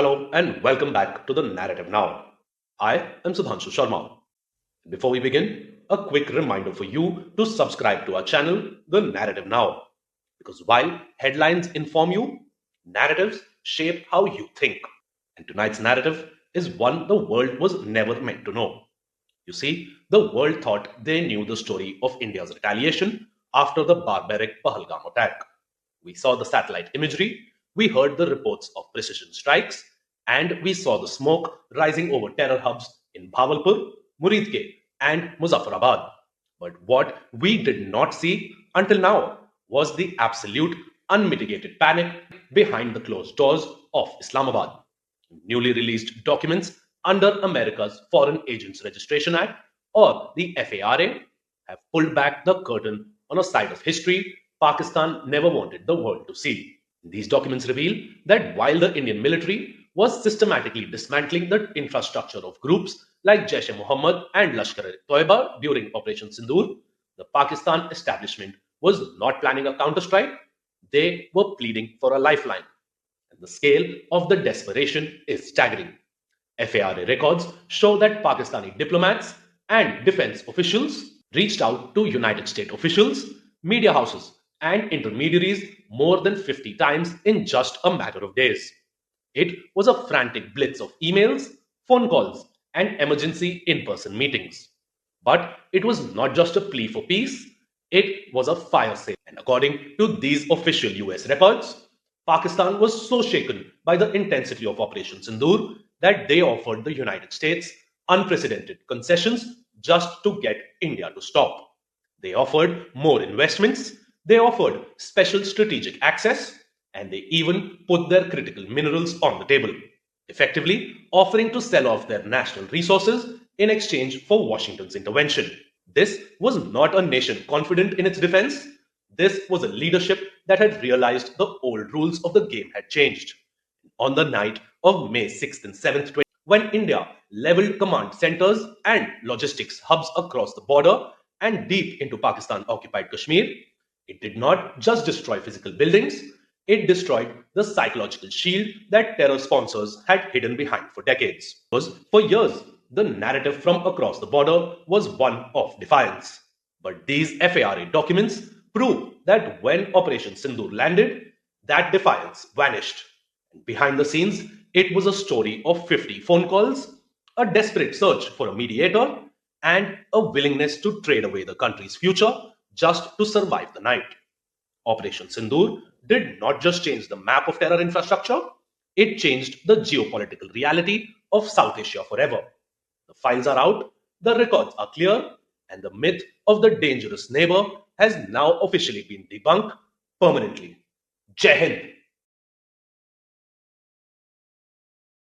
Hello and welcome back to the Narrative Now. I am Sudhanshu Sharma. Before we begin, a quick reminder for you to subscribe to our channel, The Narrative Now. Because while headlines inform you, narratives shape how you think. And tonight's narrative is one the world was never meant to know. You see, the world thought they knew the story of India's retaliation after the barbaric Pahalgam attack. We saw the satellite imagery, we heard the reports of precision strikes, and we saw the smoke rising over terror hubs in Bhavalpur, Muridke, and Muzaffarabad. But what we did not see until now was the absolute unmitigated panic behind the closed doors of Islamabad. Newly released documents under America's Foreign Agents Registration Act, or the FARA, have pulled back the curtain on a side of history Pakistan never wanted the world to see. These documents reveal that while the Indian military was systematically dismantling the infrastructure of groups like Jaish-e-Mohammed and Lashkar-e-Taiba during Operation Sindoor, the Pakistan establishment was not planning a counterstrike, they were pleading for a lifeline. And the scale of the desperation is staggering. FARA records show that Pakistani diplomats and defense officials reached out to United States officials, media houses, and intermediaries more than 50 times in just a matter of days. It was a frantic blitz of emails, phone calls, and emergency in person meetings. But it was not just a plea for peace, it was a fire sale. And according to these official US records, Pakistan was so shaken by the intensity of Operation Sindoor that they offered the United States unprecedented concessions just to get India to stop. They offered more investments, they offered special strategic access, and they even put their critical minerals on the table, effectively offering to sell off their national resources in exchange for Washington's intervention. This was not a nation confident in its defense. This was a leadership that had realized the old rules of the game had changed. On the night of May 6th and 7th, when India leveled command centers and logistics hubs across the border and deep into Pakistan occupied Kashmir, it did not just destroy physical buildings, it destroyed the psychological shield that terror sponsors had hidden behind for decades. Because for years, the narrative from across the border was one of defiance. But these FARA documents prove that when Operation Sindoor landed, that defiance vanished. And behind the scenes, it was a story of 50 phone calls, a desperate search for a mediator, and a willingness to trade away the country's future just to survive the night. Operation Sindoor did not just change the map of terror infrastructure, it changed the geopolitical reality of South Asia forever. The files are out, the records are clear, and the myth of the dangerous neighbor has now officially been debunked permanently. Jai Hind.